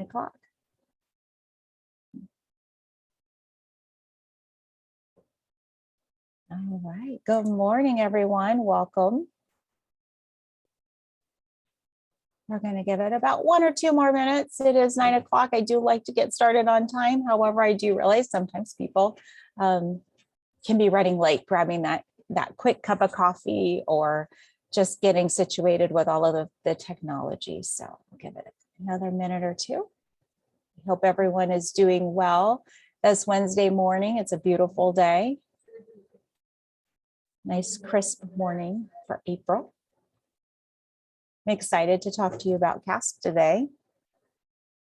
o'clock. All right, good morning, everyone. Welcome. We're going to give it about 1 or 2 more minutes. It is 9 o'clock. I do like to get started on time. However, I do realize sometimes people can be running late, grabbing that quick cup of coffee or just getting situated with all of the technology. So we'll give it another minute or two. I hope everyone is doing well this Wednesday morning. It's a beautiful day. Nice crisp morning for April. I'm excited to talk to you about CAASPP today.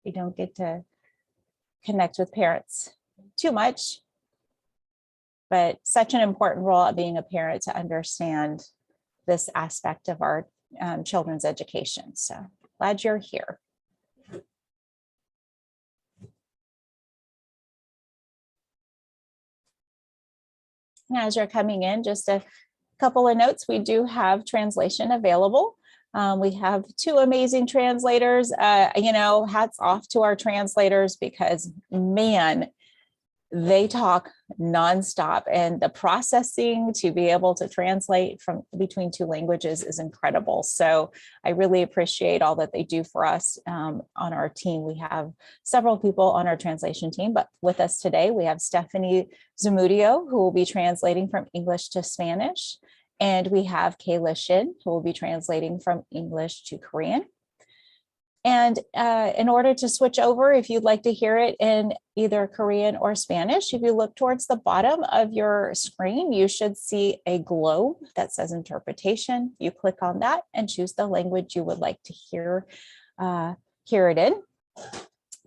We don't get to connect with parents too much, but such an important role of being a parent to understand this aspect of our children's education. So glad you're here. And as you're coming in, just a couple of notes. We do have translation available. We have 2 amazing translators. Hats off to our translators because, man, they talk nonstop, and the processing to be able to translate from between 2 languages is incredible. So I really appreciate all that they do for us on our team. We have several people on our translation team, but with us today, we have Stephanie Zamudio, who will be translating from English to Spanish. And we have Kayla Shin, who will be translating from English to Korean. And in order to switch over, if you'd like to hear it in either Korean or Spanish, if you look towards the bottom of your screen, you should see a globe that says interpretation. You click on that and choose the language you would like to hear it in.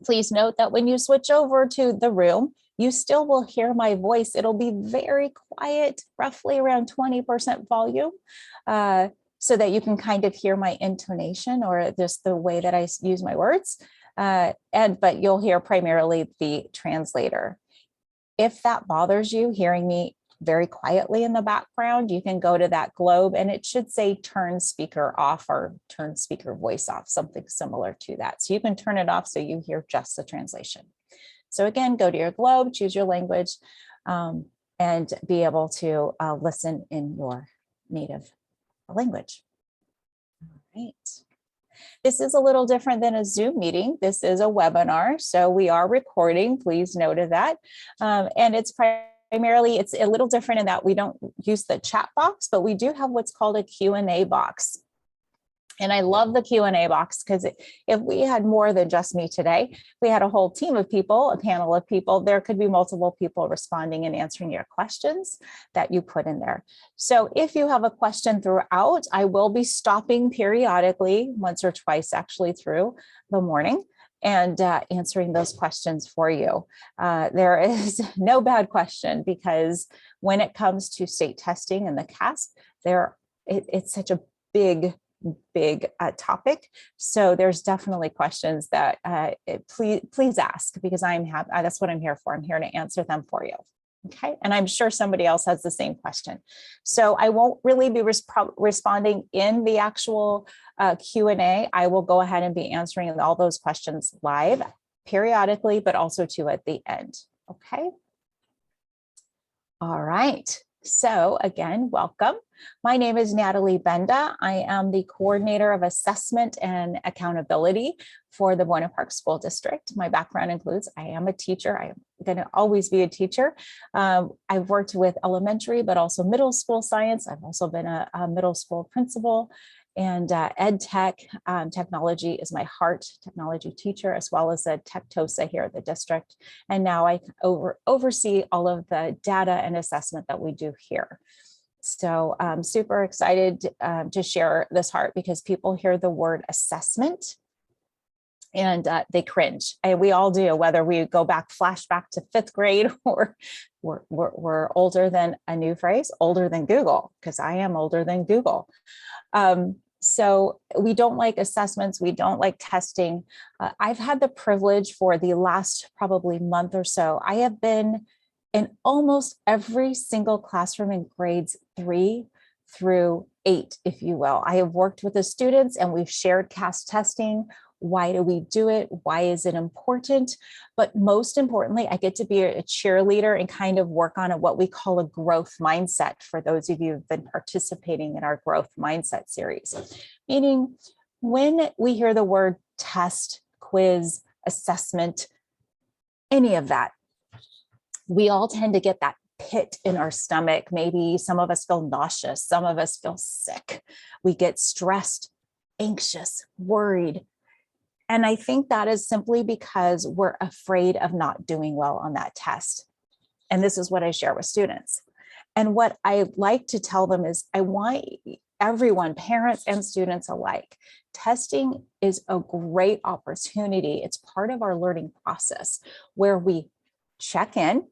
Please note that when you switch over to the room, you still will hear my voice. It'll be very quiet, roughly around 20% volume, so that you can kind of hear my intonation or just the way that I use my words. But you'll hear primarily the translator. If that bothers you, hearing me very quietly in the background, you can go to that globe and it should say turn speaker off or turn speaker voice off, something similar to that. So you can turn it off so you hear just the translation. So again, go to your globe, choose your language, and be able to listen in your native language. All right. This is a little different than a Zoom meeting. This is a webinar, so we are recording. Please note of that. And it's primarily, it's a little different in that we don't use the chat box, but we do have what's called a Q&A box. And I love the Q&A box because if we had more than just me today, we had a whole team of people, a panel of people, there could be multiple people responding and answering your questions that you put in there. So if you have a question throughout, I will be stopping periodically, once or twice actually through the morning, and answering those questions for you. There is no bad question because when it comes to state testing and the CAASPP, it's such a big topic. So there's definitely questions that please ask because I'm happy. That's what I'm here for. I'm here to answer them for you. Okay. And I'm sure somebody else has the same question. So I won't really be responding in the actual Q&A. I will go ahead and be answering all those questions live periodically, but also too at the end. Okay. All right. So again, welcome. My name is Natalie Benda. I am the coordinator of assessment and accountability for the Buena Park School District. My background includes I am a teacher. I am going to always be a teacher. I've worked with elementary, but also middle school science. I've also been a middle school principal. And ed tech, technology is my heart, technology teacher, as well as a tech TOSA here at the district. And now I oversee all of the data and assessment that we do here. So I'm super excited to share this heart because people hear the word assessment and they cringe. And we all do, whether we go back, flashback to 5th grade or we're older than a new phrase, older than Google, because I am older than Google. So we don't like assessments. We don't like testing. I've had the privilege for the last probably month or so. I have been in almost every single classroom in grades 3 through 8, if you will. I have worked with the students and we've shared CAASPP testing. Why do we do it? Why is it important? But most importantly, I get to be a cheerleader and kind of work on what we call a growth mindset for those of you who've been participating in our growth mindset series. Meaning, when we hear the word test, quiz, assessment, any of that, we all tend to get that pit in our stomach. Maybe some of us feel nauseous, some of us feel sick. We get stressed, anxious, worried. And I think that is simply because we're afraid of not doing well on that test. And this is what I share with students. And what I like to tell them is I want everyone, parents and students alike, testing is a great opportunity. It's part of our learning process where we check in,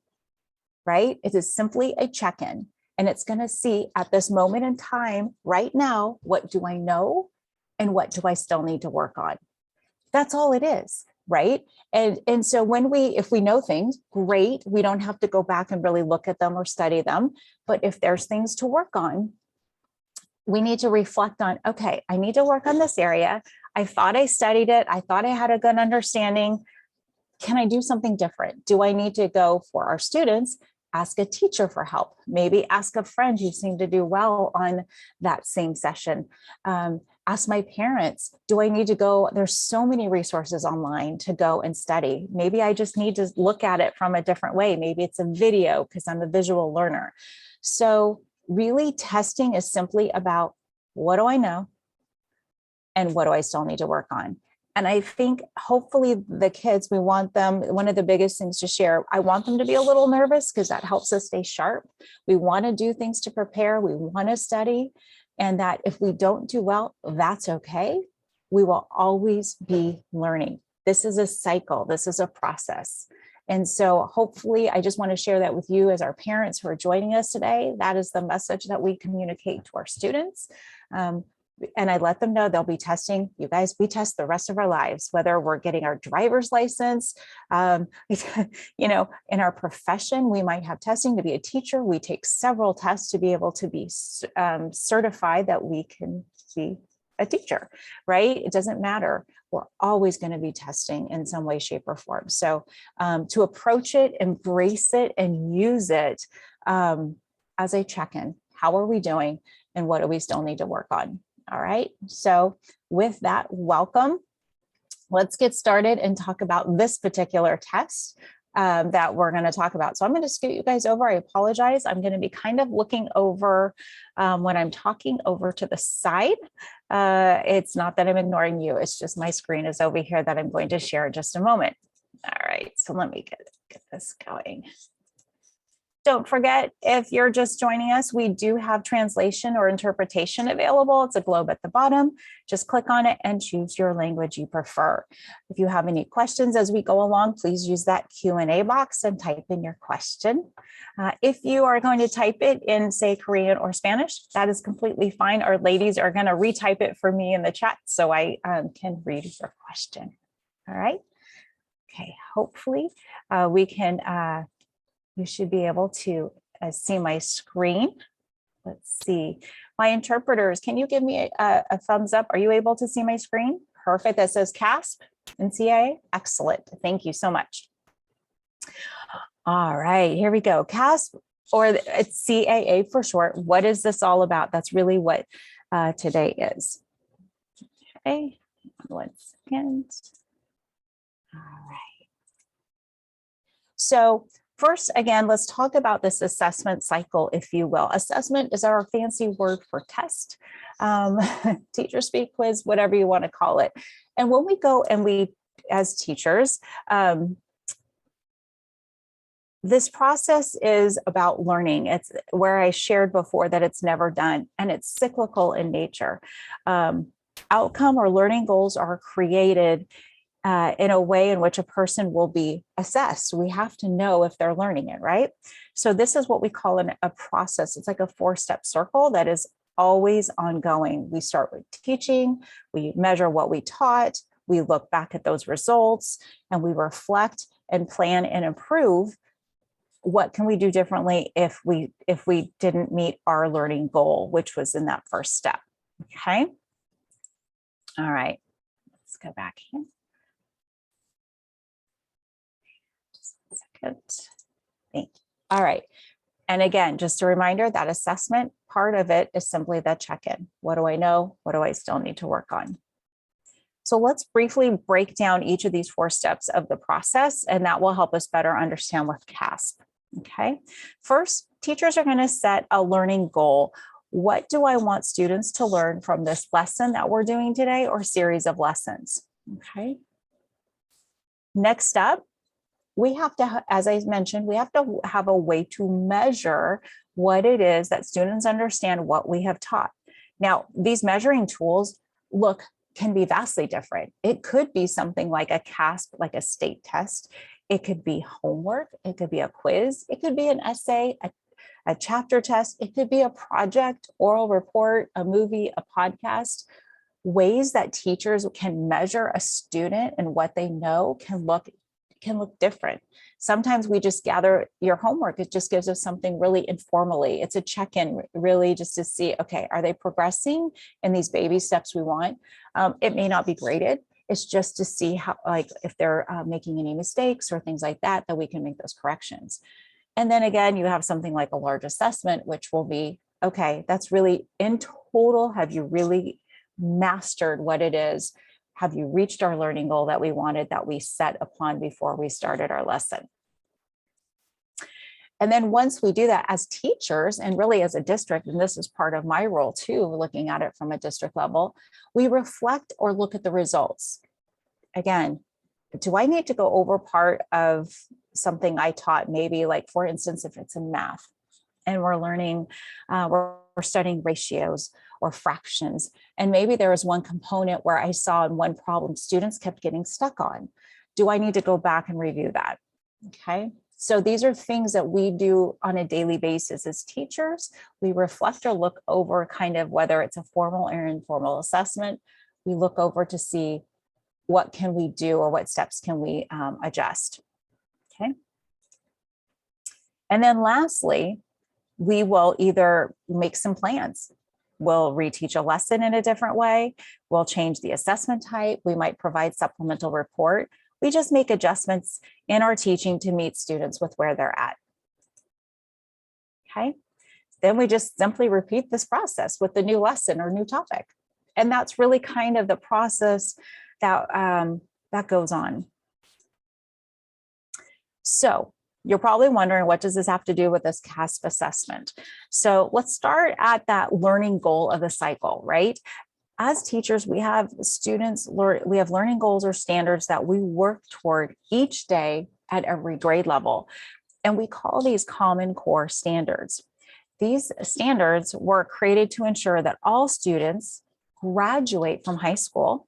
right? It is simply a check-in, and it's going to see at this moment in time, right now, what do I know and what do I still need to work on? That's all it is, right? And so if we know things, great, we don't have to go back and really look at them or study them. But if there's things to work on, we need to reflect on, okay, I need to work on this area. I thought I studied it. I thought I had a good understanding. Can I do something different? Do I need to go, for our students, ask a teacher for help? Maybe ask a friend who seemed to do well on that same session. Ask my parents, do I need to go? There's so many resources online to go and study. Maybe I just need to look at it from a different way. Maybe it's a video because I'm a visual learner. So really, testing is simply about, what do I know and what do I still need to work on? And I think hopefully the kids, we want them, one of the biggest things to share, I want them to be a little nervous because that helps us stay sharp. We want to do things to prepare. We want to study. And that if we don't do well, that's okay. We will always be learning. This is a cycle. This is a process. And so hopefully, I just want to share that with you as our parents who are joining us today. That is the message that we communicate to our students. And I let them know they'll be testing. You guys, we test the rest of our lives, whether we're getting our driver's license, in our profession, we might have testing to be a teacher. We take several tests to be able to be certified that we can be a teacher, right? It doesn't matter. We're always going to be testing in some way, shape, or form. So to approach it, embrace it, and use it as a check-in. How are we doing? And what do we still need to work on? All right. So with that, welcome. Let's get started and talk about this particular test that we're going to talk about. So I'm going to scoot you guys over. I apologize. I'm going to be kind of looking over when I'm talking over to the side. It's not that I'm ignoring you. It's just my screen is over here that I'm going to share in just a moment. All right. So let me get this going. Don't forget, if you're just joining us, we do have translation or interpretation available. It's a globe at the bottom. Just click on it and choose your language you prefer. If you have any questions as we go along, please use that Q&A box and type in your question. If you are going to type it in, say, Korean or Spanish, that is completely fine. Our ladies are going to retype it for me in the chat so I can read your question. All right. Okay, hopefully we can... you should be able to see my screen. Let's see. My interpreters, can you give me a thumbs up? Are you able to see my screen? Perfect. That says CAASPP and CAA. Excellent. Thank you so much. All right, here we go. CAASPP, or it's CAA for short. What is this all about? That's really what today is. Okay, 1 second. All right. So first, again, let's talk about this assessment cycle, if you will. Assessment is our fancy word for test, teacher speak, quiz, whatever you want to call it. And when we go and we, as teachers, this process is about learning. It's where I shared before that it's never done, and it's cyclical in nature. Outcome or learning goals are created in a way in which a person will be assessed. We have to know if they're learning it, right? So this is what we call a process. It's like a 4-step circle that is always ongoing. We start with teaching, we measure what we taught, we look back at those results, and we reflect and plan and improve. What can we do differently if we didn't meet our learning goal, which was in that first step? Okay. All right. Let's go back here. Just a second. Thank you. All right. And again, just a reminder, that assessment part of it is simply the check-in. What do I know? What do I still need to work on? So let's briefly break down each of these 4 steps of the process, and that will help us better understand with CAASPP. Okay. First, teachers are going to set a learning goal. What do I want students to learn from this lesson that we're doing today or series of lessons? Okay. Next up, we have to, as I mentioned, we have to have a way to measure what it is that students understand what we have taught. Now, these measuring tools can be vastly different. It could be something like a CAASPP, like a state test. It could be homework. It could be a quiz. It could be an essay, a chapter test. It could be a project, oral report, a movie, a podcast. Ways that teachers can measure a student and what they know can look different. Sometimes we just gather your homework. It just gives us something really informally. It's a check-in, really, just to see, okay, are they progressing in these baby steps we want? It may not be graded. It's just to see how, like, if they're making any mistakes or things like that, that we can make those corrections. And then again, you have something like a large assessment, which will be, okay, that's really in total, have you really mastered what it is? Have you reached our learning goal that we wanted, that we set upon before we started our lesson? And then once we do that as teachers, and really as a district, and this is part of my role too, looking at it from a district level, we reflect or look at the results. Again, do I need to go over part of something I taught? Maybe, like, for instance, if it's in math and we're learning, we're studying ratios or fractions. And maybe there was one component where I saw in one problem students kept getting stuck on. Do I need to go back and review that? Okay. So these are things that we do on a daily basis as teachers. We reflect or look over, kind of, whether it's a formal or informal assessment. We look over to see what can we do or what steps can we adjust. Okay. And then lastly, we will either make some plans. We'll reteach a lesson in a different way. We'll change the assessment type. We might provide supplemental report. We just make adjustments in our teaching to meet students with where they're at. Okay. Then we just simply repeat this process with the new lesson or new topic. And that's really kind of the process that, that goes on. So you're probably wondering, what does this have to do with this CAASPP assessment? So let's start at that learning goal of the cycle, right? As teachers, we have we have learning goals or standards that we work toward each day at every grade level. And we call these Common Core standards. These standards were created to ensure that all students graduate from high school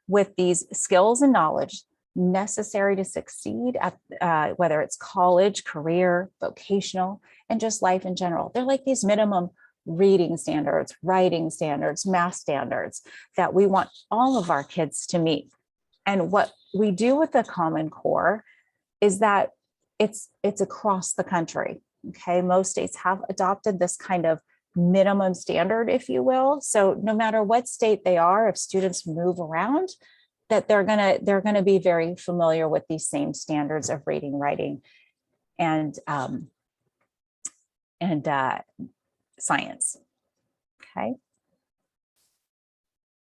with these skills and knowledge necessary to succeed at whether it's college, career, vocational, and just life in general. They're like these minimum reading standards, writing standards, math standards that we want all of our kids to meet. And what we do with the Common Core is that it's across the country. Okay, most states have adopted this kind of minimum standard, if you will. So no matter what state they are, if students move around, that they're gonna be very familiar with these same standards of reading, writing, and science. Okay.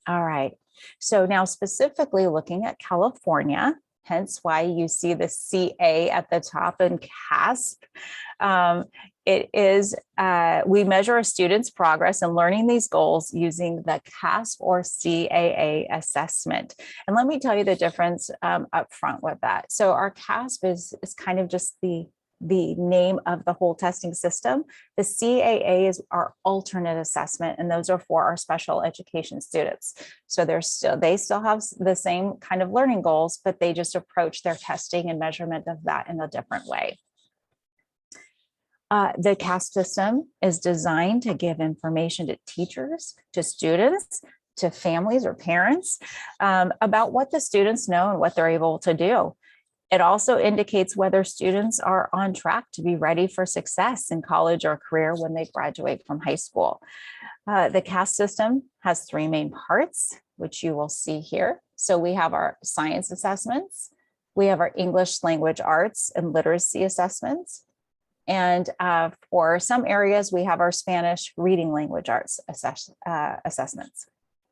All right. So now specifically looking at California, hence why you see the CA at the top in CAASPP. It is, we measure a student's progress in learning these goals using the CAASPP or CAA assessment. And let me tell you the difference up front with that. So our CAASPP is kind of just the name of the whole testing system. The CAA is our alternate assessment, and those are for our special education students. So they still have the same kind of learning goals, but they just approach their testing and measurement of that in a different way. The CAASPP system is designed to give information to teachers, to students, to families or parents about what the students know and what they're able to do. It also indicates whether students are on track to be ready for success in college or career when they graduate from high school. The CAASPP system has three main parts. which you will see here. So we have our science assessments, we have our English language arts and literacy assessments. And for some areas, we have our Spanish reading language arts assessments.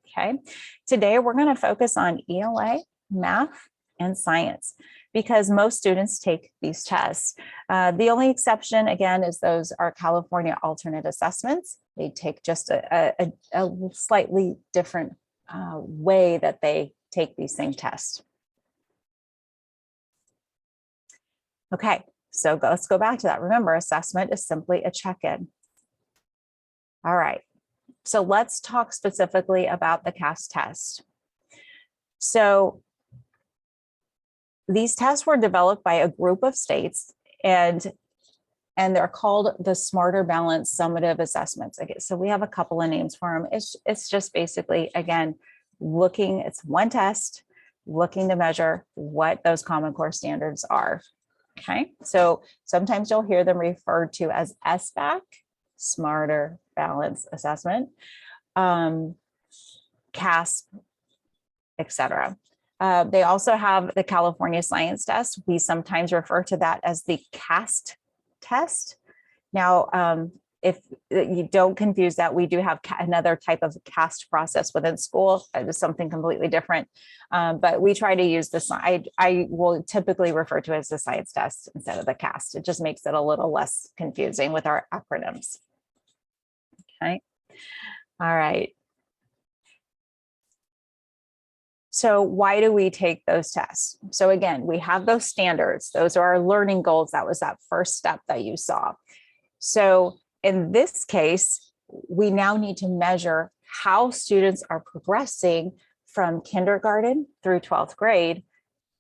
Okay, today we're going to focus on ELA, math, and science, because most students take these tests. The only exception, again, is those are California alternate assessments. They take just a slightly different way that they take these same tests. Okay, so let's go back to that. Remember, assessment is simply a check-in. All right, so let's talk specifically about the CAASPP test. So these tests were developed by a group of states, and they're called the Smarter Balanced Summative Assessments. Okay, so we have a couple of names for them. It's just basically, again, it's one test, looking to measure what those Common Core standards are. Okay, so sometimes you'll hear them referred to as SBAC, Smarter Balanced Assessment, CAASPP, etc. They also have the California Science Test. We sometimes refer to that as the CAST test. Now, if you don't confuse that, we do have another type of CAST process within school. It is something completely different, but we try to use this. I will typically refer to it as the science test instead of the CAST. It just makes it a little less confusing with our acronyms. Okay, all right. So why do we take those tests? So again, we have those standards. Those are our learning goals. That was that first step that you saw. So in this case, we now need to measure how students are progressing from kindergarten through 12th grade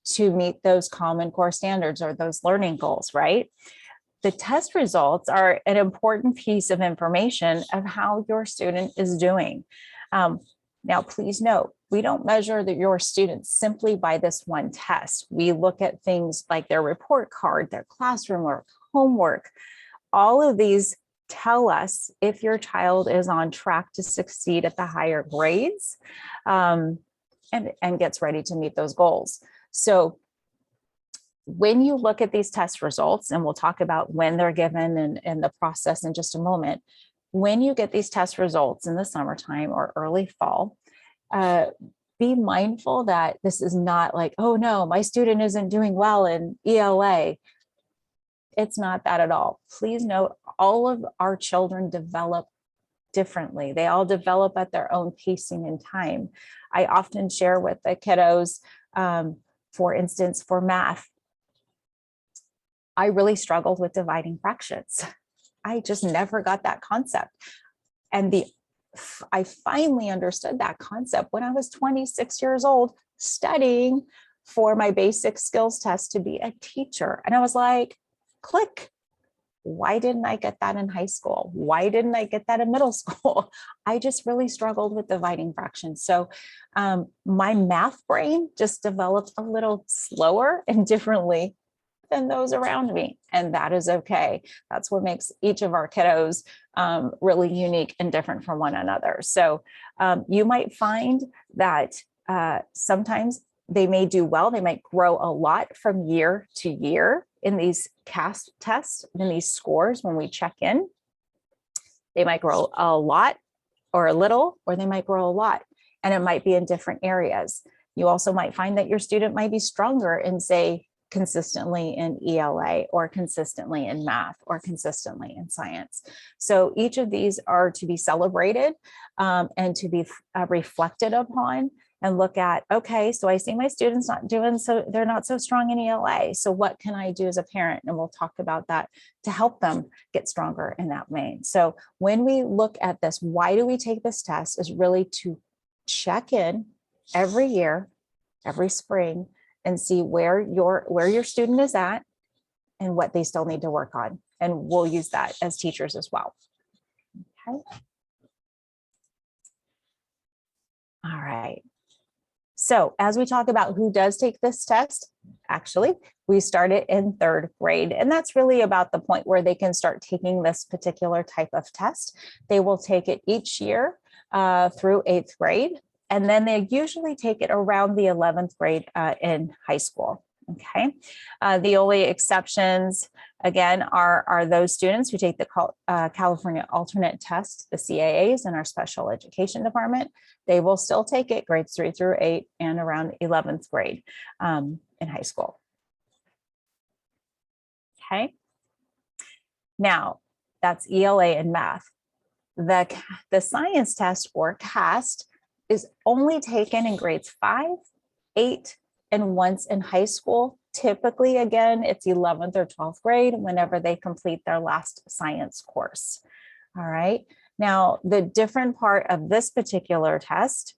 to meet those Common Core standards or those learning goals, right? The test results are an important piece of information of how your student is doing. Now, please note, we don't measure your students simply by this one test. We look at things like their report card, their classroom work, homework. All of these tell us if your child is on track to succeed at the higher grades and gets ready to meet those goals. So when you look at these test results, and we'll talk about when they're given and the process in just a moment, when you get these test results in the summertime or early fall, be mindful that this is not like, oh no, my student isn't doing well in ELA. It's not that at all. Please note, all of our children develop differently. They all develop at their own pacing and time. I often share with the kiddos, for instance, for math, I really struggled with dividing fractions. I just never got that concept. And I finally understood that concept when I was 26 years old, studying for my basic skills test to be a teacher. And I was like, click. Why didn't I get that in high school? Why didn't I get that in middle school? I just really struggled with dividing fractions. So my math brain just developed a little slower and differently than those around me. And that is okay. That's what makes each of our kiddos really unique and different from one another. So you might find that sometimes they may do well, they might grow a lot from year to year in these CAASPP tests, in these scores when we check in. They might grow a lot or a little, or they might grow a lot, and it might be in different areas. You also might find that your student might be stronger in, say, consistently in ELA, or consistently in math, or consistently in science. So each of these are to be celebrated and to be reflected upon, and look at, okay, so I see my students not doing so, they're not so strong in ELA. So what can I do as a parent? And we'll talk about that to help them get stronger in that vein. So when we look at this, why do we take this test is really to check in every year, every spring, and see where your student is at and what they still need to work on. And we'll use that as teachers as well. Okay. All right. So as we talk about who does take this test, actually, we start it in 3rd grade. And that's really about the point where they can start taking this particular type of test. They will take it each year through 8th grade. And then they usually take it around the 11th grade in high school. Okay. The only exceptions, again, are those students who take the California Alternate Test, the CAAs, in our special education department. They will still take it grades 3 through 8 and around 11th grade in high school. Okay. Now, that's ELA and math. The science test, or CAASPP, is only taken in grades 5, 8, and once in high school. Typically, again, it's 11th or 12th grade whenever they complete their last science course. All right. Now, the different part of this particular test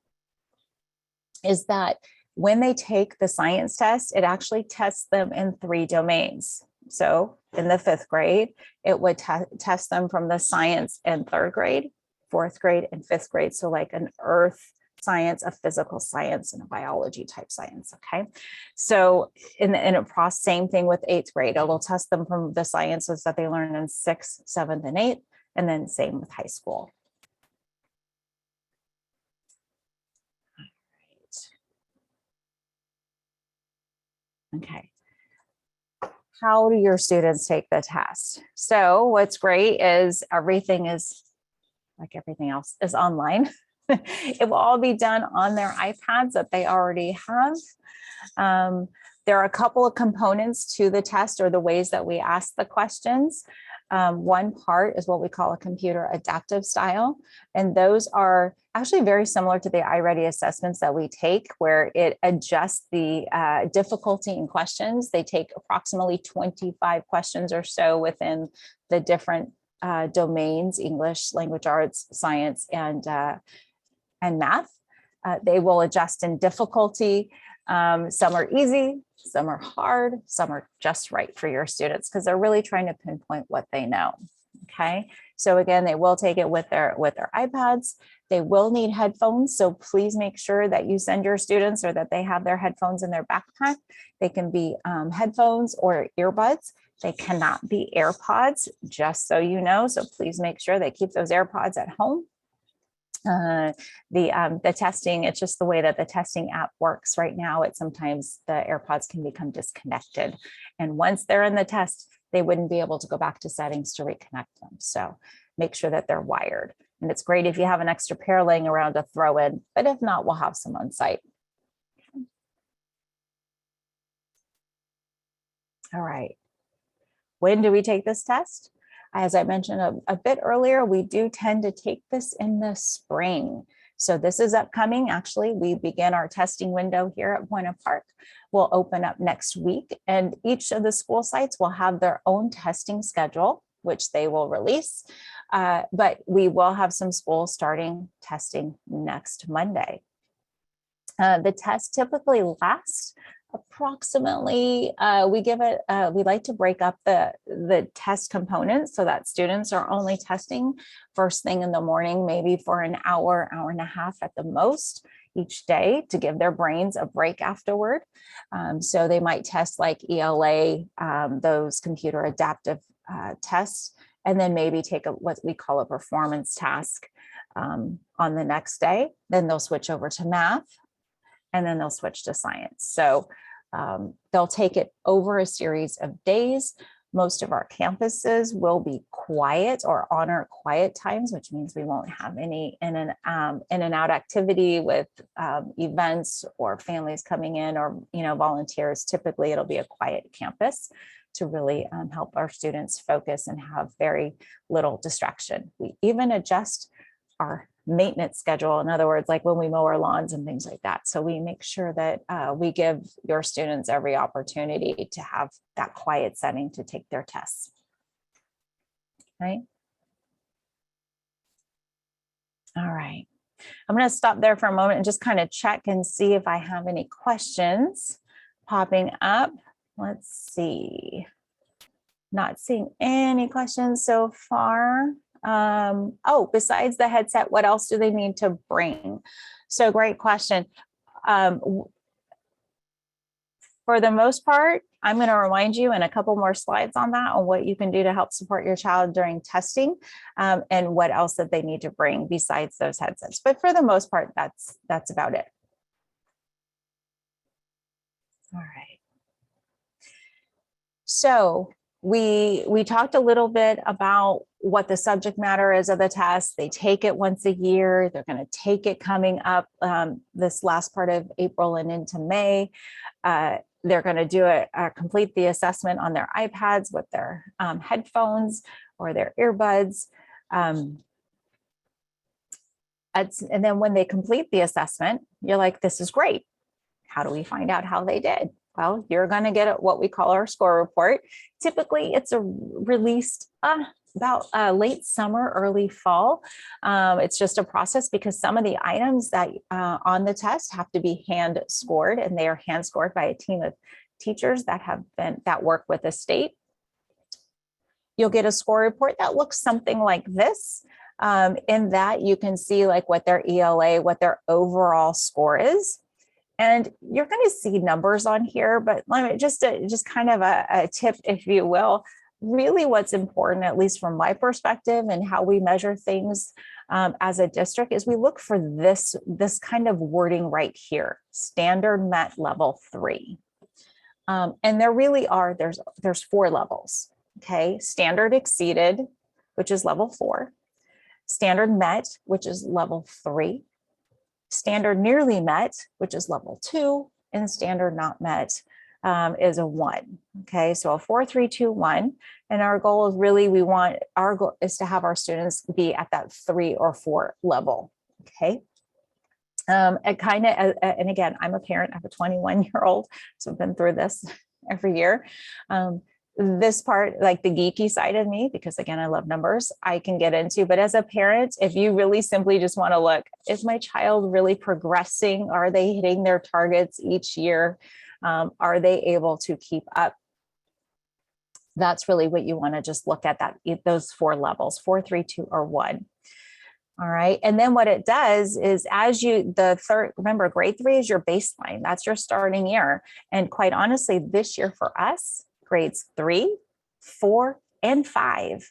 is that when they take the science test, it actually tests them in 3 domains. So in the 5th grade, it would test them from the science in 3rd grade, 4th grade, and 5th grade. So like an earth science, a physical science, and a biology type science. Okay. So in a process, same thing with 8th grade. It'll test them from the sciences that they learn in 6th, 7th, and 8th, and then same with high school. Okay. How do your students take the test? So what's great is everything is, like everything else, is online. It will all be done on their iPads that they already have. There are a couple of components to the test, or the ways that we ask the questions. One part is what we call a computer adaptive style. And those are actually very similar to the iReady assessments that we take, where it adjusts the difficulty in questions. They take approximately 25 questions or so within the different domains: English, language arts, science, and math. They will adjust in difficulty. Some are easy, some are hard, some are just right for your students, because they're really trying to pinpoint what they know. Okay, so again, they will take it with their iPads. They will need headphones, so please make sure that you send your students, or that they have their headphones in their backpack. They can be headphones or earbuds. They cannot be AirPods, just so you know. So please make sure they keep those AirPods at home. The testing, it's just the way that the testing app works right now. It sometimes the AirPods can become disconnected, and once they're in the test, they wouldn't be able to go back to settings to reconnect them. So make sure that they're wired. And it's great if you have an extra pair laying around to throw in, but if not, we'll have some on site. All right. When do we take this test? As I mentioned a bit earlier, we do tend to take this in the spring. So this is upcoming. Actually, we begin our testing window here at Buena Park. We'll open up next week, and each of the school sites will have their own testing schedule, which they will release. But we will have some schools starting testing next Monday. The test typically lasts approximately, we like to break up the test components so that students are only testing first thing in the morning, maybe for an hour, hour and a half at the most each day, to give their brains a break afterward. So they might test like ELA, those computer adaptive tests, and then maybe take what we call a performance task on the next day. Then they'll switch over to math, and then they'll switch to science. So they'll take it over a series of days. Most of our campuses will be quiet or honor quiet times, which means we won't have any in and out activity with events or families coming in, or volunteers. Typically, it'll be a quiet campus to really help our students focus and have very little distraction. We even adjust our maintenance schedule. In other words, like when we mow our lawns and things like that. So we make sure that we give your students every opportunity to have that quiet setting to take their tests. Right? All right. I'm going to stop there for a moment and just kind of check and see if I have any questions popping up. Let's see. Not seeing any questions so far. Besides the headset, what else do they need to bring? So great question. For the most part, I'm going to remind you in a couple more slides on that, on what you can do to help support your child during testing, and what else that they need to bring besides those headsets. But for the most part, that's about it. All right. So we talked a little bit about what the subject matter is of the test. They take it once a year. They're going to take it coming up this last part of April and into May. They're going to do it, complete the assessment on their iPads with their headphones or their earbuds. And then when they complete the assessment, you're like, this is great. How do we find out how they did? Well, you're going to get what we call our score report. Typically, it's released about late summer, early fall. It's just a process because some of the items that on the test have to be hand scored, and they are hand scored by a team of teachers that work with the state. You'll get a score report that looks something like this. In that you can see like what their ELA, what their overall score is. And you're going to see numbers on here, but let me just kind of a tip, if you will. Really what's important, at least from my perspective and how we measure things as a district, is we look for this kind of wording right here, standard met level 3. And there really are, there's 4 levels, okay? Standard exceeded, which is level 4. Standard met, which is level 3. Standard nearly met, which is level 2, and standard not met is a 1. Okay, so a 4, 3, 2, 1. And our goal is really, our goal is to have our students be at that 3 or 4 level. Okay. And again, I'm a parent, I have a 21-year-old, so I've been through this every year. This part, like the geeky side of me, because again, I love numbers, I can get into, but as a parent, if you really simply just want to look, is my child really progressing? Are they hitting their targets each year? Are they able to keep up? That's really what you want to just look at, those 4 levels, 4, 3, 2, or 1. All right. And then what it does is remember, grade 3 is your baseline. That's your starting year. And quite honestly, this year for us, grades 3, 4, and 5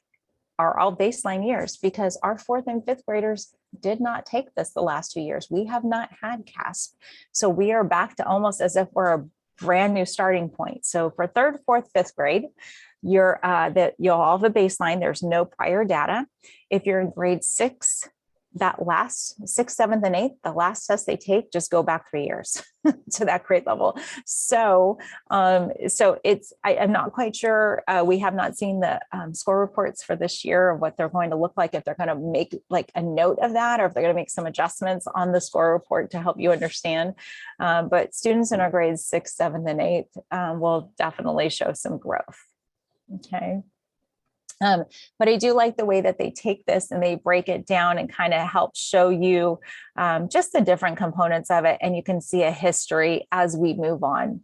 are all baseline years because our 4th and 5th graders did not take this the last 2 years. We have not had CAASPP. So we are back to almost as if we're a brand new starting point. So for 3rd, 4th, 5th grade, you'll all have a baseline. There's no prior data. If you're in grade 6, that last 6th, 7th, and 8th, the last test they take, just go back 3 years to that grade level. So, I'm not quite sure. We have not seen the score reports for this year of what they're going to look like, if they're going to make like a note of that, or if they're going to make some adjustments on the score report to help you understand. But students in our grades 6, 7, and 8 will definitely show some growth. Okay. But I do like the way that they take this and they break it down and kind of help show you just the different components of it. And you can see a history as we move on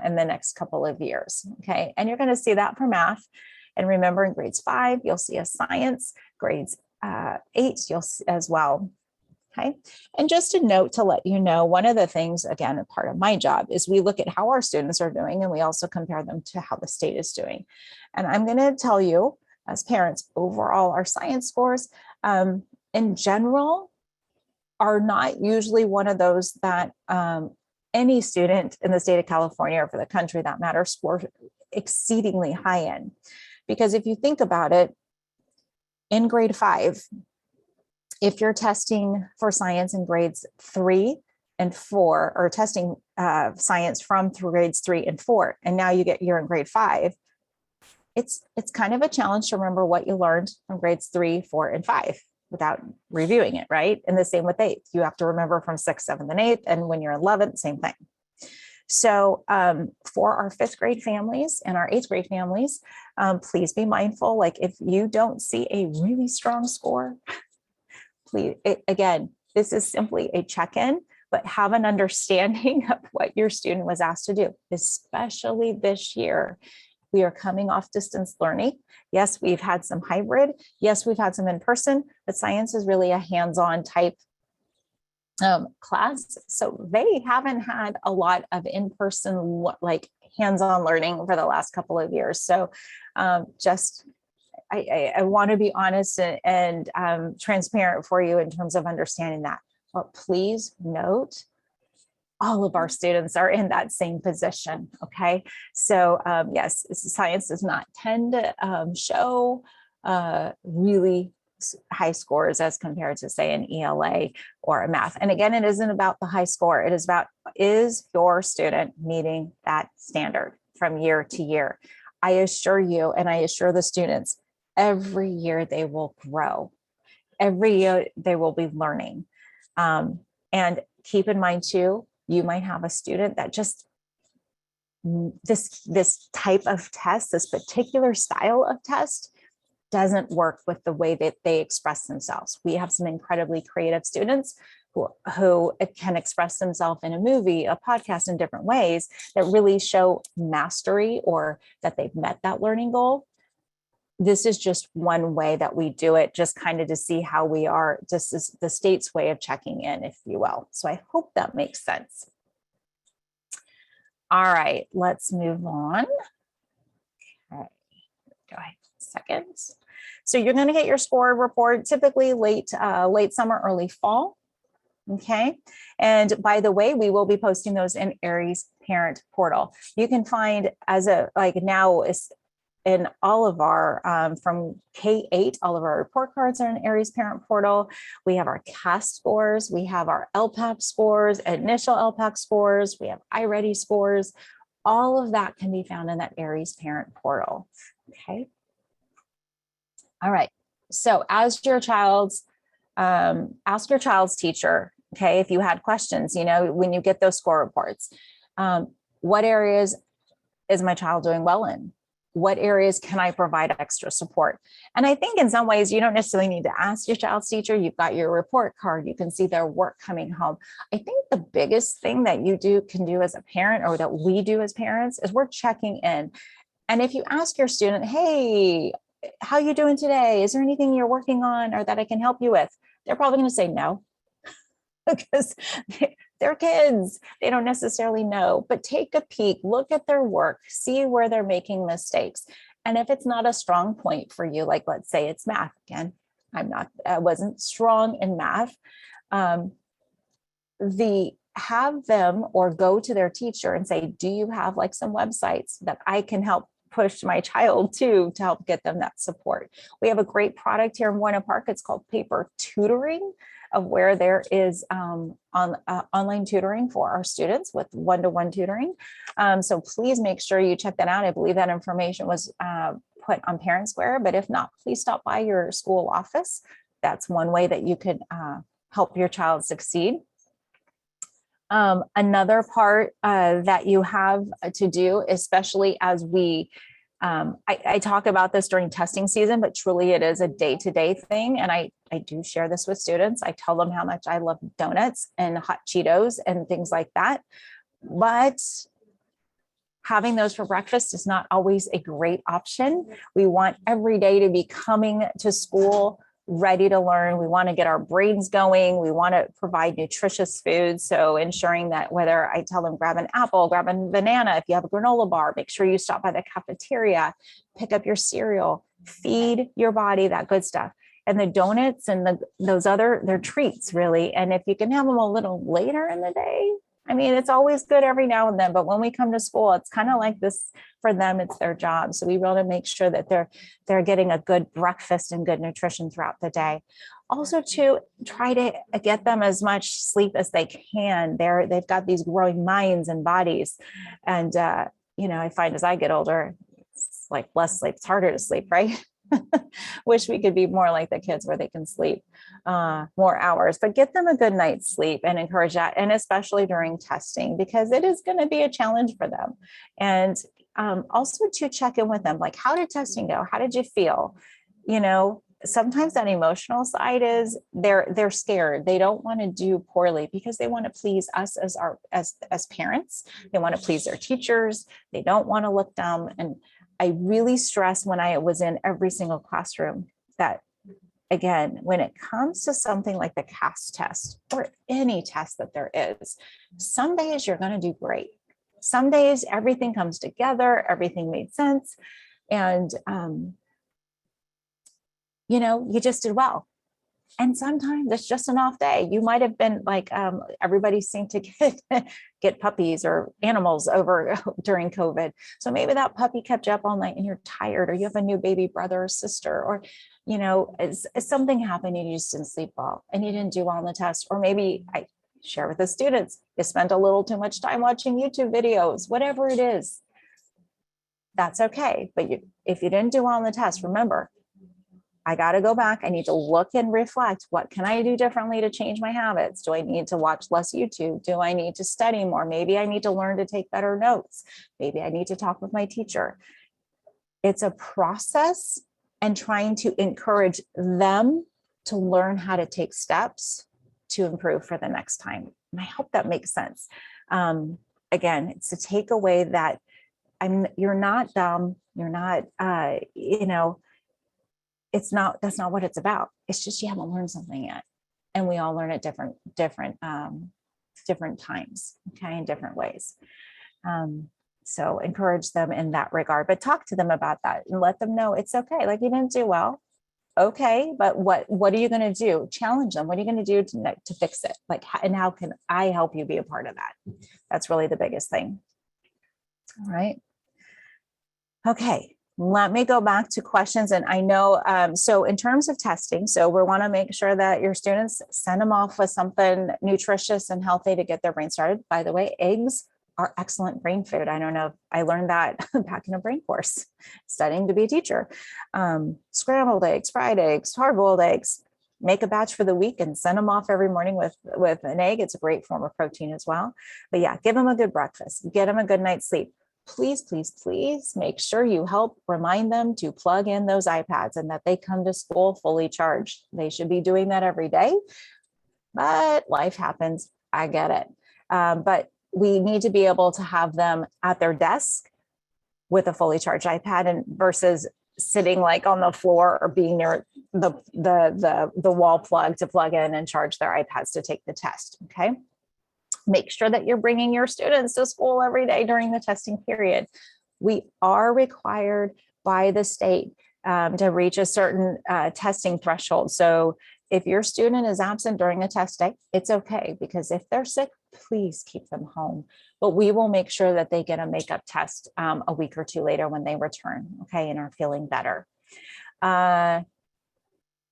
in the next couple of years. Okay. And you're going to see that for math. And remember, in grades 5, you'll see a science, grades 8, you'll see as well. Okay. And just a note to let you know, one of the things, again, a part of my job is we look at how our students are doing, and we also compare them to how the state is doing. And I'm going to tell you, as parents, overall, our science scores in general are not usually one of those that any student in the state of California, or for the country that matters, score exceedingly high in. Because if you think about it, in grade 5, if you're testing for science in grades 3 and 4, or testing science from grades 3 and 4, and now you're in grade 5, it's kind of a challenge to remember what you learned from grades 3, 4, and 5 without reviewing it, right? And the same with 8th. You have to remember from 6th, 7th, and 8th. And when you're 11th, same thing. So for our 5th grade families and our 8th grade families, please be mindful. Like, if you don't see a really strong score, please, again, this is simply a check-in, but have an understanding of what your student was asked to do, especially this year. We are coming off distance learning. Yes, we've had some hybrid. Yes, we've had some in person, but science is really a hands-on type class. So they haven't had a lot of in-person, like hands-on learning for the last couple of years. So I want to be honest and transparent for you in terms of understanding that. But please note, all of our students are in that same position. Okay. So yes, science does not tend to show really high scores as compared to, say, an ELA or a math. And again, it isn't about the high score. It is about, is your student meeting that standard from year to year? I assure you, and I assure the students, every year they will grow. Every year they will be learning. And keep in mind too, you might have a student that just this type of test, this particular style of test, doesn't work with the way that they express themselves. We have some incredibly creative students who can express themselves in a movie, a podcast, in different ways that really show mastery or that they've met that learning goal. This is just one way that we do it, just kind of to see how we are. This is the state's way of checking in, if you will. So I hope that makes sense. All right, let's move on. Okay, go ahead. Seconds. So you're going to get your score report typically late summer, early fall. Okay. And by the way, we will be posting those in Aries Parent Portal. You can find now is in all of our, from K-8, all of our report cards are in Aries Parent Portal. We have our CAASPP scores. We have our LPAC scores, initial LPAC scores. We have iReady scores. All of that can be found in that Aries Parent Portal. Okay. All right. So as your child's, ask your child's teacher, okay, if you had questions, when you get those score reports, what areas is my child doing well in? What areas can I provide extra support? And I think in some ways, you don't necessarily need to ask your child's teacher. You've got your report card. You can see their work coming home. I think the biggest thing that you can do as a parent, or that we do as parents, is we're checking in. And if you ask your student, hey, how are you doing today? Is there anything you're working on or that I can help you with? They're probably going to say no, because they're kids. They don't necessarily know, but take a peek, look at their work, see where they're making mistakes. And if it's not a strong point for you, like let's say it's math, again, I wasn't strong in math. Have them or go to their teacher and say, do you have like some websites that I can help push my child to help get them that support? We have a great product here in Buena Park. It's called Paper Tutoring, of where there is online tutoring for our students with one-to-one tutoring. So please make sure you check that out. I believe that information was put on Parent Square, but if not, please stop by your school office. That's one way that you could help your child succeed. Another part that you have to do, especially as I talk about this during testing season, but truly it is a day-to-day thing. And I do share this with students. I tell them how much I love donuts and hot Cheetos and things like that. But having those for breakfast is not always a great option. We want every day to be coming to school ready to learn. We want to get our brains going. We want to provide nutritious food. So ensuring that whether I tell them grab an apple, grab a banana, if you have a granola bar, make sure you stop by the cafeteria, pick up your cereal, feed your body that good stuff. And the donuts and they're treats really. And if you can have them a little later in the day, I mean, it's always good every now and then, but when we come to school, it's kind of like this for them, it's their job. So we want to make sure that they're getting a good breakfast and good nutrition throughout the day. Also to try to get them as much sleep as they can. They've got these growing minds and bodies. And, I find as I get older, it's like less sleep, it's harder to sleep, right? Wish we could be more like the kids where they can sleep more hours, but get them a good night's sleep and encourage that. And especially during testing, because it is going to be a challenge for them. And also to check in with them, like, how did testing go? How did you feel? Sometimes that emotional side is they're scared. They don't want to do poorly because they want to please us as parents. They want to please their teachers. They don't want to look dumb. And I really stress when I was in every single classroom that, again, when it comes to something like the CAASPP test or any test that there is, some days you're going to do great. some days everything comes together, everything made sense. And, you know, you just did well. And sometimes it's just an off day. You might have been like, everybody seemed to get puppies or animals over during COVID. So maybe that puppy kept you up all night and you're tired, or you have a new baby brother or sister, or, you know, as something happened and you just didn't sleep well and you didn't do well on the test. Or maybe I share with the students, you spent a little too much time watching YouTube videos, whatever it is, that's okay. But if you didn't do well on the test, remember, I got to go back. I need to look and reflect. What can I do differently to change my habits? Do I need to watch less YouTube? Do I need to study more? Maybe I need to learn to take better notes. Maybe I need to talk with my teacher. It's a process, and trying to encourage them to learn how to take steps to improve for the next time. And I hope that makes sense. Again, it's to take away that you're not dumb. You're not, you know, that's not what it's about. It's just, you haven't learned something yet. And we all learn at different times, okay, in different ways. So encourage them in that regard, but talk to them about that and let them know it's okay. Like, you didn't do well. Okay, but what are you going to do? Challenge them. What are you going to do to fix it? Like, and how can I help you be a part of that? That's really the biggest thing. All right. Okay. Let me go back to questions. And I know, so in terms of testing, so we want to make sure that your students, send them off with something nutritious and healthy to get their brain started. By the way, eggs are excellent brain food. I don't know if I learned that back in a brain course, studying to be a teacher. Scrambled eggs, fried eggs, hard-boiled eggs, make a batch for the week and send them off every morning with an egg. It's a great form of protein as well. But yeah, give them a good breakfast, get them a good night's sleep. Please, please, please make sure you help remind them to plug in those iPads and that they come to school fully charged. They should be doing that every day, but life happens. I get it. But we need to be able to have them at their desk with a fully charged iPad, and versus sitting like on the floor or being near the wall plug to plug in and charge their iPads to take the test. Okay. Make sure that you're bringing your students to school every day during the testing period. We are required by the state to reach a certain testing threshold. So if your student is absent during a test day, it's okay, because if they're sick, please keep them home. But we will make sure that they get a makeup test a week or two later when they return, okay, and are feeling better.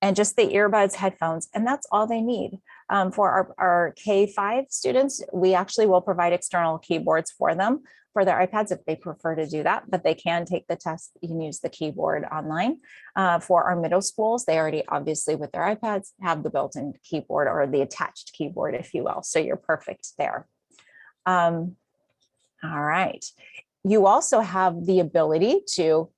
And just the earbuds, headphones, and that's all they need. For our K-5 students, we actually will provide external keyboards for them for their iPads if they prefer to do that, but they can take the test. You can use the keyboard online. For our middle schools, they already obviously with their iPads have the built-in keyboard, or the attached keyboard, if you will. So you're perfect there. All right. You also have the ability to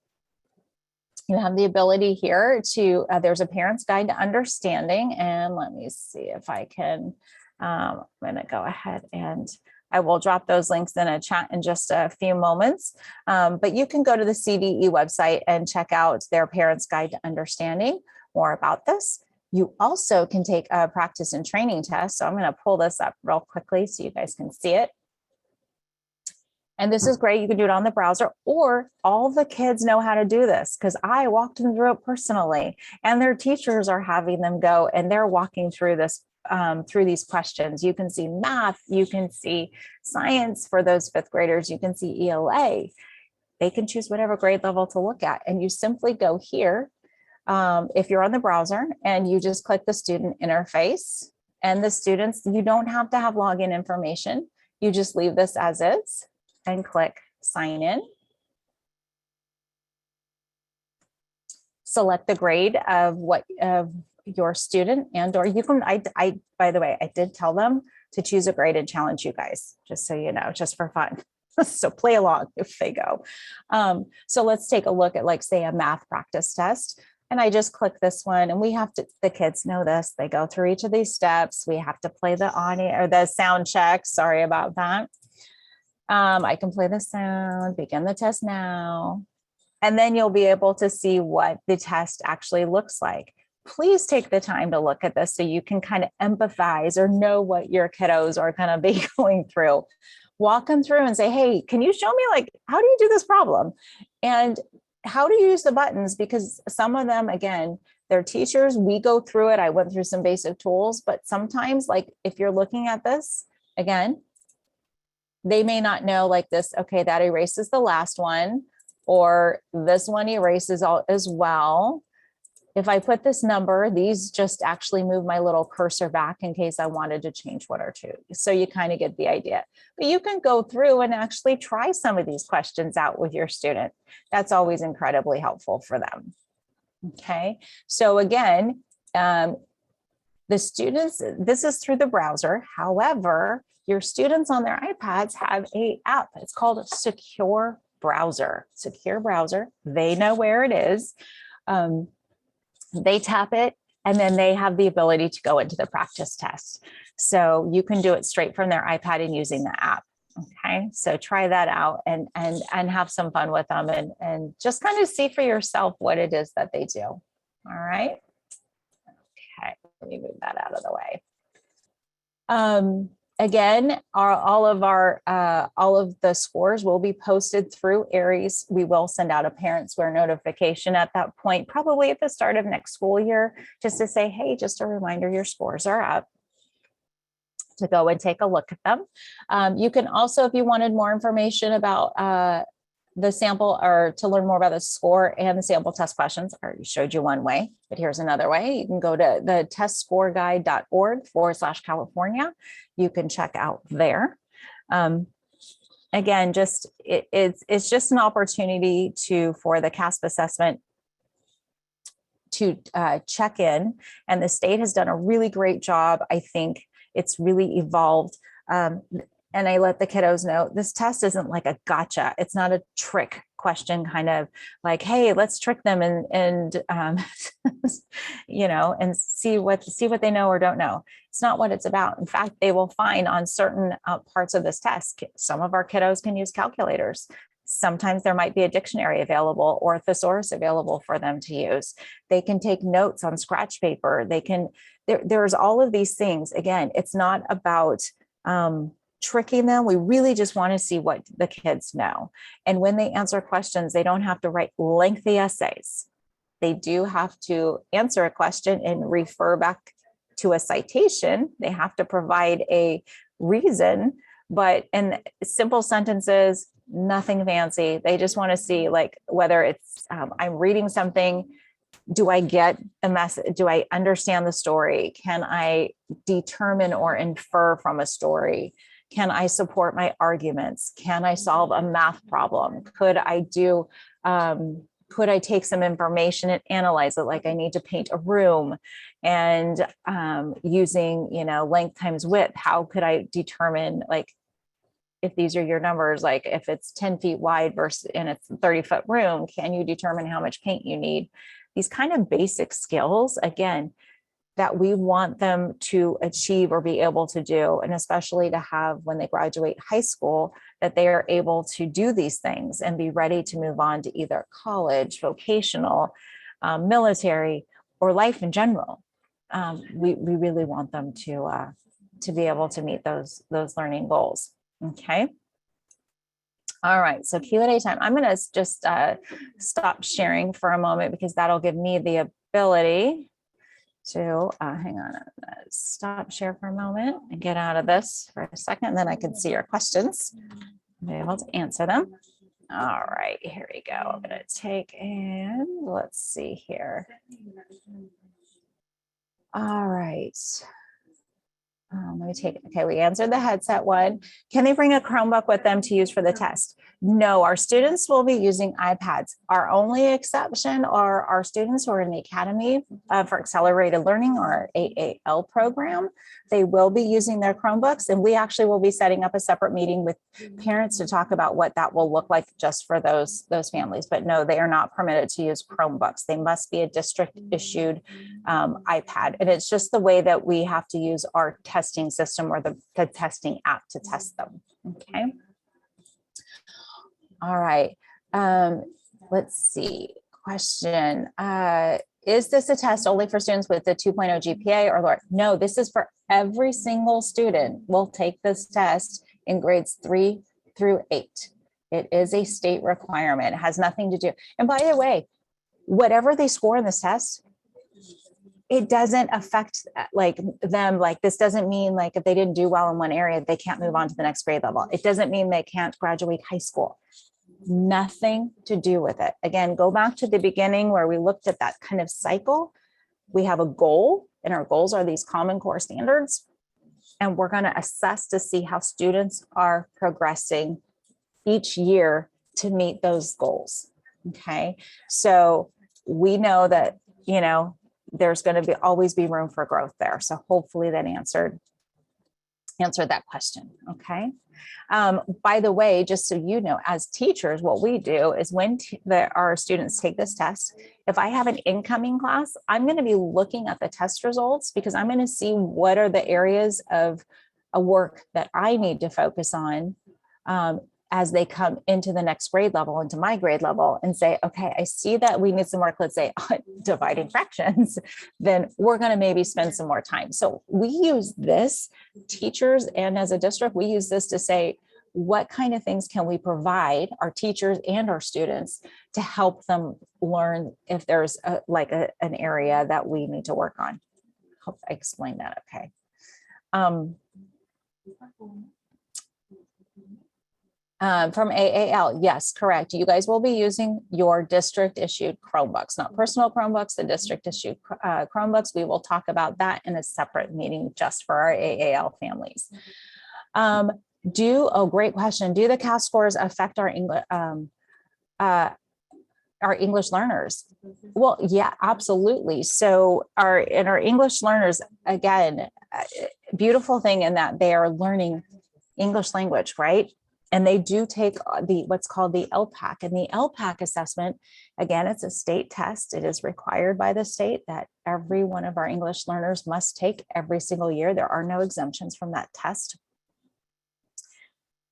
here to, there's a parent's guide to understanding. And let me see if I can, I'm going to go ahead and I will drop those links in a chat in just a few moments. But you can go to the CDE website and check out their parent's guide to understanding more about this. You also can take a practice and training test. So I'm going to pull this up real quickly so you guys can see it. And this is great. You can do it on the browser, or all the kids know how to do this because I walked them through it personally, and their teachers are having them go and they're walking through this, through these questions. You can see math, you can see science for those fifth graders, you can see ELA. They can choose whatever grade level to look at. And you simply go here, if you're on the browser, and you just click the student interface, and the students, you don't have to have login information. You just leave this as is and click sign in. Select the grade of your student, and or you can, I by the way, I did tell them to choose a grade and challenge you guys, just so you know, just for fun. So play along if they go. So let's take a look at, like, say, a math practice test. And I just click this one, and we have to, the kids know this, they go through each of these steps. We have to play the audio or the sound check. Sorry about that. I can play the sound, begin the test now, and then you'll be able to see what the test actually looks like. Please take the time to look at this so you can kind of empathize or know what your kiddos are going to be going through. walk them through and say, hey, can you show me, like, how do you do this problem? And how do you use the buttons? Because some of them, again, they're teachers. We go through it. I went through some basic tools, but sometimes, like, if you're looking at this, again, they may not know, like, this, okay, that erases the last one, or this one erases all as well. If I put this number, these just actually move my little cursor back in case I wanted to change one or two. So you kind of get the idea. But you can go through and actually try some of these questions out with your student. That's always incredibly helpful for them. Okay, so again, the students, this is through the browser. However, your students on their iPads have an app. It's called Secure Browser. Secure Browser. They know where it is. They tap it, and then they have the ability to go into the practice test. So you can do it straight from their iPad and using the app. Okay, so try that out and have some fun with them, and just kind of see for yourself what it is that they do. All right. Okay, let me move that out of the way. Again, all of the scores will be posted through Aries. We will send out a parent square notification at that point, probably at the start of next school year, just to say, hey, just a reminder, your scores are up, to go and take a look at them. You can also, if you wanted more information about the sample, or to learn more about the score and the sample test questions, I already showed you one way, but here's another way. You can go to the testscoreguide.org/California. You can check out there. Again, just it's just an opportunity for the CAASPP assessment to check in, and the state has done a really great job. I think it's really evolved. And I let the kiddos know this test isn't like a gotcha. It's not a trick question, kind of like, hey, let's trick them and you know, and see what they know or don't know. It's not what it's about. In fact, they will find on certain parts of this test, some of our kiddos can use calculators. Sometimes there might be a dictionary available or a thesaurus available for them to use. They can take notes on scratch paper. They can, there's all of these things. Again, it's not about tricking them. We really just want to see what the kids know. And when they answer questions, they don't have to write lengthy essays. They do have to answer a question and refer back to a citation. They have to provide a reason, but in simple sentences, nothing fancy. They just want to see, like, whether it's I'm reading something, do I get a message? Do I understand the story? Can I determine or infer from a story? Can I support my arguments? Can I solve a math problem? Could I take some information and analyze it? Like, I need to paint a room, and using, length times width, how could I determine, like, if these are your numbers, like if it's 10 feet wide versus, and it's a 30-foot room, can you determine how much paint you need? These kind of basic skills, again, that we want them to achieve or be able to do, and especially to have when they graduate high school, that they are able to do these things and be ready to move on to either college, vocational, military, or life in general. We really want them to be able to meet those learning goals. Okay. All right, so Q&A time. I'm going to just stop sharing for a moment, because that'll give me the ability to, hang on, stop share for a moment and get out of this for a second, and then I can see your questions and be able to answer them. All right, here we go. I'm going to take, and let's see here. All right. Let me take it. Okay, we answered the headset one. Can they bring a Chromebook with them to use for the test? No, our students will be using iPads. Our only exception are our students who are in the Academy for Accelerated Learning, or AAL program. They will be using their Chromebooks, and we actually will be setting up a separate meeting with parents to talk about what that will look like just for those families. But no, they are not permitted to use Chromebooks. They must be a district issued iPad. And it's just the way that we have to use our testing system, or the testing app, to test them. Okay. All right. Let's see. Question. Is this a test only for students with the 2.0 GPA or lower? No, this is for every single student will take this test in grades 3 through 8. It is a state requirement. It has nothing to do. And by the way, whatever they score in this test, it doesn't affect like them. Like this doesn't mean like if they didn't do well in one area, they can't move on to the next grade level. It doesn't mean they can't graduate high school. Nothing to do with it. Again, go back to the beginning where we looked at that kind of cycle. We have a goal, and our goals are these Common Core standards. And we're going to assess to see how students are progressing each year to meet those goals. Okay. So we know that, you know, there's going to always be room for growth there. So hopefully that answered that question. Okay. By the way, just so you know, as teachers, what we do is when our students take this test, if I have an incoming class, I'm going to be looking at the test results because I'm going to see what are the areas of a work that I need to focus on as they come into the next grade level, into my grade level, and say, okay, I see that we need some work, let's say on dividing fractions, then we're going to maybe spend some more time. So we use this, teachers and as a district, we use this to say, what kind of things can we provide our teachers and our students to help them learn if there's an area that we need to work on. Hope I explained that okay. From AAL, yes, correct. You guys will be using your district issued Chromebooks, not personal Chromebooks, the district issued Chromebooks. We will talk about that in a separate meeting just for our AAL families. Great question. Do the CAASPP scores affect our English learners? Well, yeah, absolutely. So our English learners, again, beautiful thing in that they are learning English language, right? And they do take what's called the LPAC, and the LPAC assessment, again, it's a state test. It is required by the state that every one of our English learners must take every single year. There are no exemptions from that test.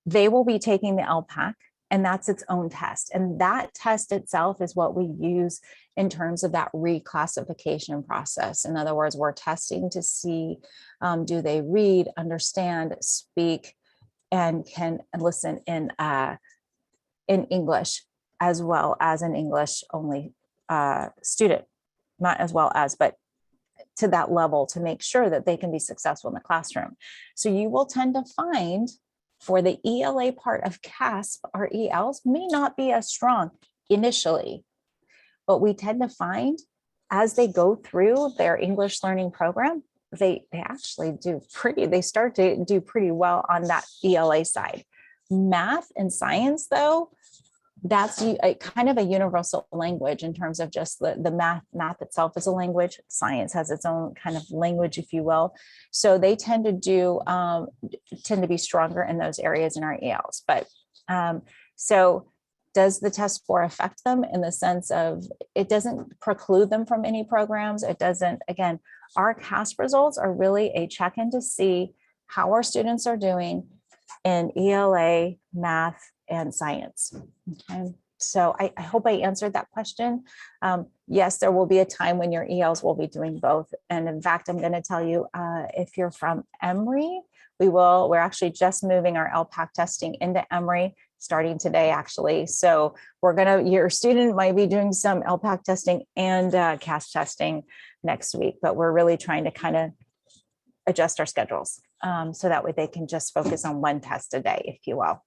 They will be taking the LPAC, and that's its own test. And that test itself is what we use in terms of that reclassification process. In other words, we're testing to see, do they read, understand, speak, and can listen in English as well as an English only student, not as well as, but to that level to make sure that they can be successful in the classroom. So you will tend to find for the ELA part of CAASPP, our ELs may not be as strong initially, but we tend to find as they go through their English learning program, they actually start to do pretty well on that ELA side. Math and science, though, that's a kind of a universal language in terms of just the math itself is a language. Science has its own kind of language, if you will. So they tend to be stronger in those areas in our ELs. But so does the test score affect them in the sense of it doesn't preclude them from any programs? It doesn't, again, our CAASPP results are really a check-in to see how our students are doing in ELA, math, and science. Okay, so I hope I answered that question. Yes, there will be a time when your ELs will be doing both. And in fact, I'm going to tell you, if you're from Emory, we're actually just moving our LPAC testing into Emory starting today, actually. So your student might be doing some LPAC testing and CAASPP testing next week, but we're really trying to kind of adjust our schedules so that way they can just focus on one test a day, if you will.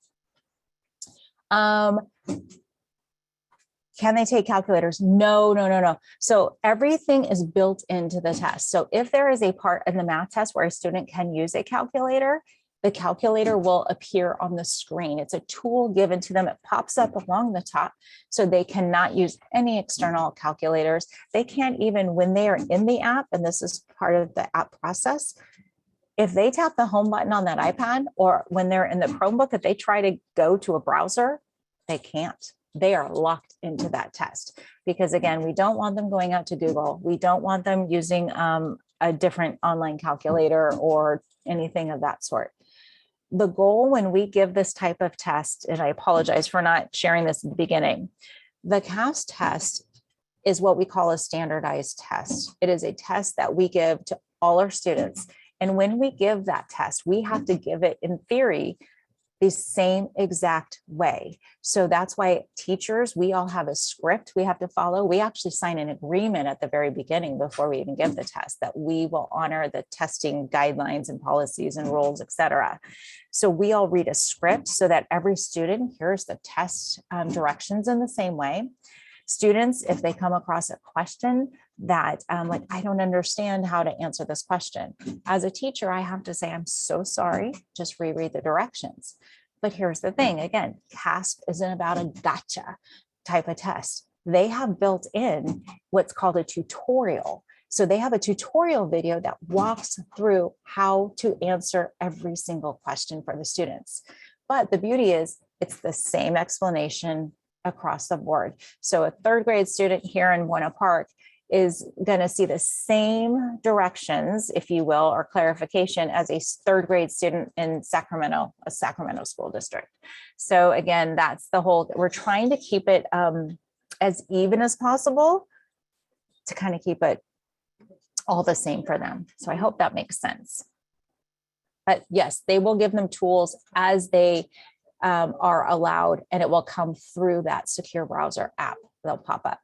Can they take calculators? No. So everything is built into the test. So if there is a part in the math test where a student can use a calculator, the calculator will appear on the screen. It's a tool given to them. It pops up along the top, so they cannot use any external calculators. They can't even, when they are in the app, and this is part of the app process, if they tap the home button on that iPad, or when they're in the Chromebook, if they try to go to a browser, they can't. They are locked into that test because, again, we don't want them going out to Google. We don't want them using a different online calculator or anything of that sort. The goal when we give this type of test, and I apologize for not sharing this at the beginning, the CAASPP test is what we call a standardized test. It is a test that we give to all our students. And when we give that test, we have to give it in theory the same exact way. So that's why teachers, we all have a script we have to follow. We actually sign an agreement at the very beginning before we even give the test that we will honor the testing guidelines and policies and rules, et cetera. So we all read a script so that every student hears the test directions in the same way. Students, if they come across a question that like, I don't understand how to answer this question. As a teacher, I have to say, I'm so sorry, just reread the directions. But here's the thing, again, CAASPP isn't about a gotcha type of test. They have built in what's called a tutorial. So they have a tutorial video that walks through how to answer every single question for the students. But the beauty is it's the same explanation across the board. So a third grade student here in Buena Park is going to see the same directions, if you will, or clarification as a third grade student in Sacramento, a Sacramento school district. So again, that's the whole, we're trying to keep it as even as possible to kind of keep it all the same for them. So I hope that makes sense. But yes, they will give them tools as they are allowed, and it will come through that secure browser app. They'll pop up.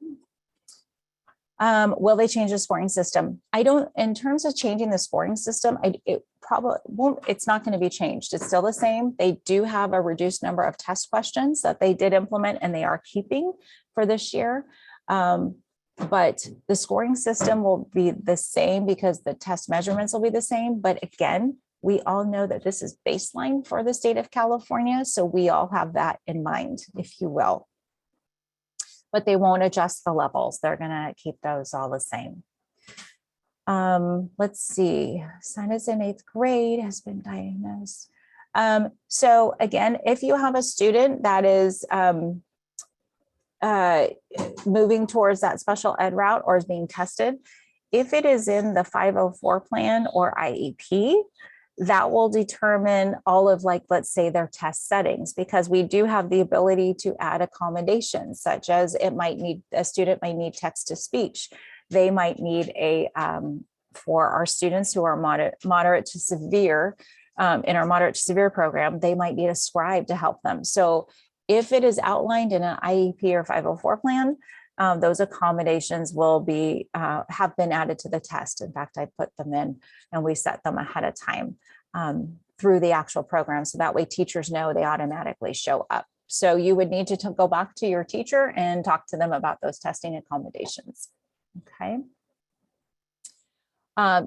Will they change the scoring system? I don't, in terms of changing the scoring system, it probably won't, it's not going to be changed. It's still the same. They do have a reduced number of test questions that they did implement and they are keeping for this year. But the scoring system will be the same because the test measurements will be the same. But again, we all know that this is baseline for the state of California. So we all have that in mind, if you will. But they won't adjust the levels. They're going to keep those all the same. Let's see. Son is in 8th grade, has been diagnosed. So again, if you have a student that is moving towards that special ed route or is being tested, if it is in the 504 plan or IEP, that will determine all of, like, let's say their test settings, because we do have the ability to add accommodations, such as it might need, a student might need text to speech. They might need a, for our students who are moderate to severe, in our moderate to severe program, they might need a scribe to help them. So if it is outlined in an IEP or 504 plan, those accommodations will be, have been added to the test. In fact, I put them in and we set them ahead of time through the actual program. So that way teachers know they automatically show up. So you would need to go back to your teacher and talk to them about those testing accommodations. Okay.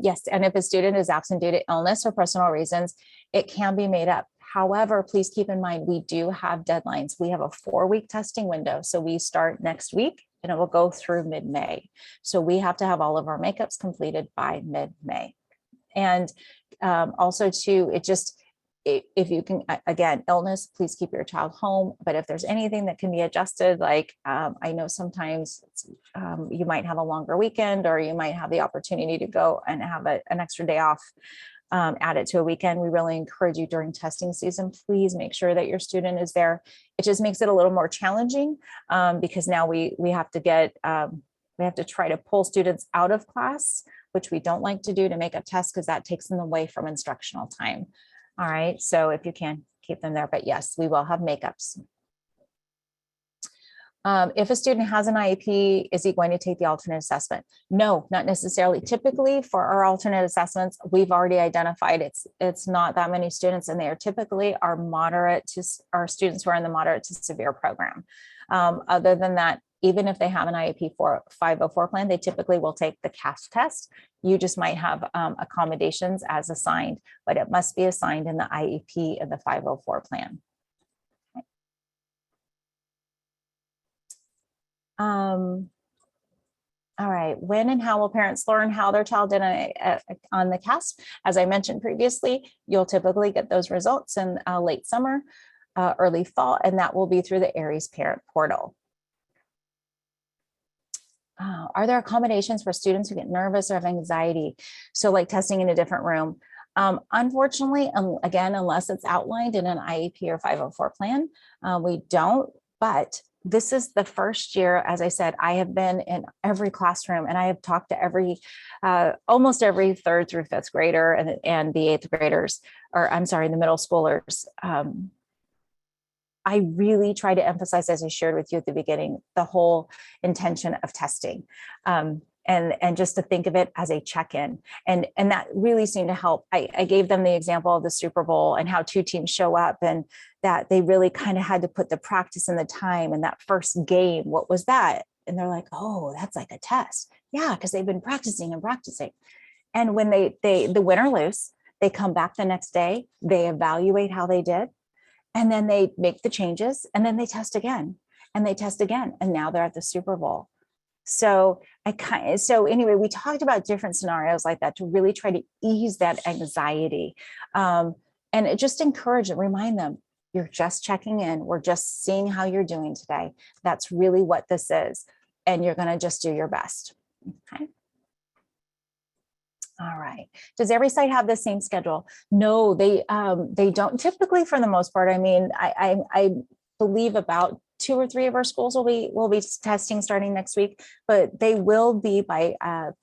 Yes, and if a student is absent due to illness or personal reasons, it can be made up. However, please keep in mind, we do have deadlines. We have a 4-week testing window. So we start next week and it will go through mid-May. So we have to have all of our makeups completed by mid-May. And also too, it just, if you can, again, illness, please keep your child home. But if there's anything that can be adjusted, like I know sometimes you might have a longer weekend, or you might have the opportunity to go and have an extra day off, add it to a weekend. We really encourage you during testing season, please make sure that your student is there. It just makes it a little more challenging because now we have to get, we have to try to pull students out of class, which we don't like to do, to make up tests, because that takes them away from instructional time. All right, so if you can, keep them there, but yes, we will have makeups. If a student has an IEP, is he going to take the alternate assessment? No, not necessarily. Typically for our alternate assessments, we've already identified it's not that many students, and they are typically our students who are in the moderate to severe program. Other than that, even if they have an IEP for 504 plan, they typically will take the CAASPP test. You just might have accommodations as assigned, but it must be assigned in the IEP of the 504 plan. All right, when and how will parents learn how their child did on the CAASPP? As I mentioned previously, you'll typically get those results in late summer, early fall, and that will be through the Aries Parent Portal. Are there accommodations for students who get nervous or have anxiety? So like testing in a different room. Unfortunately, again, unless it's outlined in an IEP or 504 plan, we don't, but this is the first year, as I said, I have been in every classroom and I have talked to almost every 3rd through 5th grader and the 8th graders, or I'm sorry, the middle schoolers. I really try to emphasize, as I shared with you at the beginning, the whole intention of testing. And just to think of it as a check-in. And that really seemed to help. I gave them the example of the Super Bowl and how two teams show up, and that they really kind of had to put the practice and the time. And that first game, what was that? And they're like, oh, that's like a test. Yeah, because they've been practicing and practicing. And when the win or lose, they come back the next day, they evaluate how they did, and then they make the changes, and then they test again, and they test again. And now they're at the Super Bowl. So anyway, we talked about different scenarios like that to really try to ease that anxiety, and just encourage and remind them, you're just checking in. We're just seeing how you're doing today. That's really what this is. And you're going to just do your best. Okay. All right. Does every site have the same schedule? No, they don't typically, for the most part. I mean, I believe about 2 or 3 of our schools will be testing starting next week, but they will be by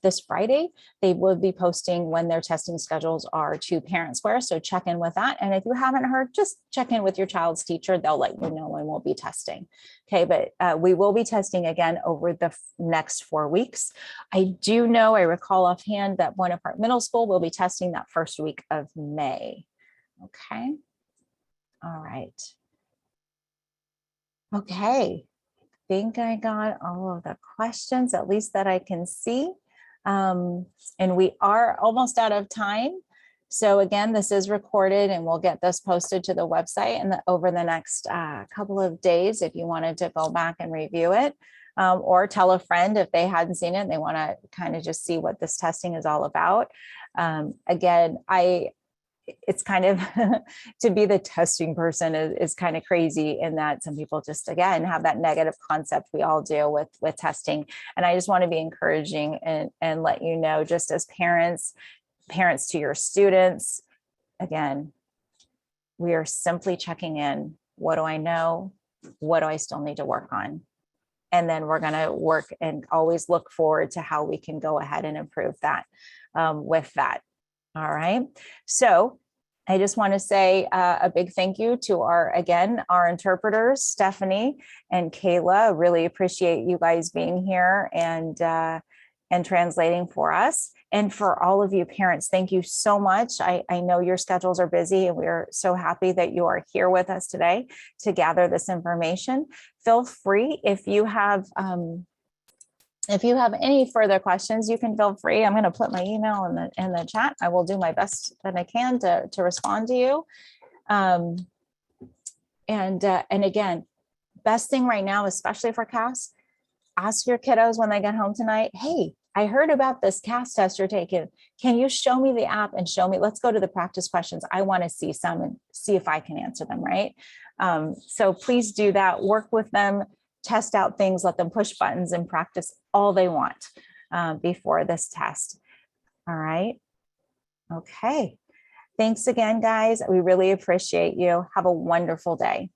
this Friday. They will be posting when their testing schedules are to Parent Square. So check in with that. And if you haven't heard, just check in with your child's teacher. They'll let you know when we'll be testing. Okay, but we will be testing again over the next 4 weeks. I do know, I recall offhand that Bonaparte Middle School will be testing that first week of May. Okay. All right. Okay, I think I got all of the questions, at least that I can see. And we are almost out of time. So again, this is recorded, and we'll get this posted to the website and over the next couple of days if you wanted to go back and review it, or tell a friend if they hadn't seen it and they want to kind of just see what this testing is all about. Again, it's kind of to be the testing person is kind of crazy, in that some people just, again, have that negative concept. We all do with testing. And I just want to be encouraging and let you know, just as parents to your students, again, we are simply checking in. What do I know? What do I still need to work on? And then we're going to work and always look forward to how we can go ahead and improve that with that. All right. So I just want to say a big thank you to our interpreters, Stephanie and Kayla. Really appreciate you guys being here and translating for us. And for all of you parents, thank you so much. I know your schedules are busy, and we're so happy that you are here with us today to gather this information. Feel free, if you have any further questions, you can feel free. I'm going to put my email in the chat. I will do my best that I can to respond to you. And again, best thing right now, especially for CAAS, ask your kiddos when they get home tonight, hey, I heard about this CAAS test you're taking. Can you show me the app and show me? Let's go to the practice questions. I want to see some and see if I can answer them, right? So please do that. Work with them. Test out things, let them push buttons and practice all they want before this test. All right. Okay. Thanks again, guys. We really appreciate you. Have a wonderful day.